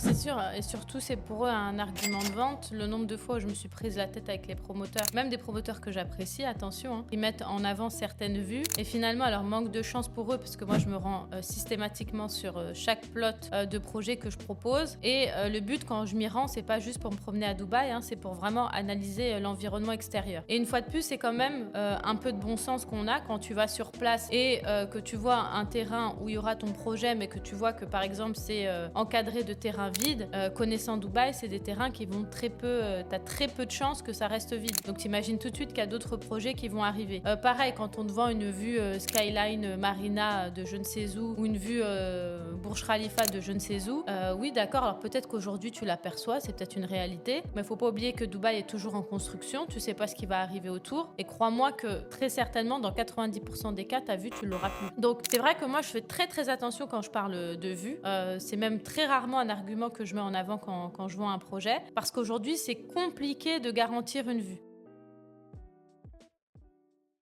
C'est sûr, et surtout, c'est pour eux un argument de vente. Le nombre de fois où je me suis prise la tête avec les promoteurs, même des promoteurs que j'apprécie, attention, ils mettent en avant certaines vues et finalement, alors manque de chance pour eux parce que moi, je me rends systématiquement sur chaque plot de projet que je propose. Et le but, quand je m'y rends, c'est pas juste pour me promener à Dubaï, c'est pour vraiment analyser l'environnement extérieur. Et une fois de plus, c'est quand même un peu de bon sens qu'on a quand tu vas sur place et que tu vois un terrain où il y aura ton projet, mais que tu vois que par exemple, c'est encadré de terrains vide, connaissant Dubaï, c'est des terrains qui vont très peu, t'as très peu de chances que ça reste vide. Donc t'imagines tout de suite qu'il y a d'autres projets qui vont arriver. Pareil, quand on te vend une vue Skyline Marina de je ne sais où, ou une vue Burj Khalifa de je ne sais où, oui d'accord, alors peut-être qu'aujourd'hui tu l'aperçois, c'est peut-être une réalité, mais faut pas oublier que Dubaï est toujours en construction, tu sais pas ce qui va arriver autour, et crois-moi que très certainement dans 90% des cas, ta vue tu l'auras plus. Donc c'est vrai que moi je fais très attention quand je parle de vue, c'est même très rarement un argument que je mets en avant quand je vends un projet, parce qu'aujourd'hui c'est compliqué de garantir une vue.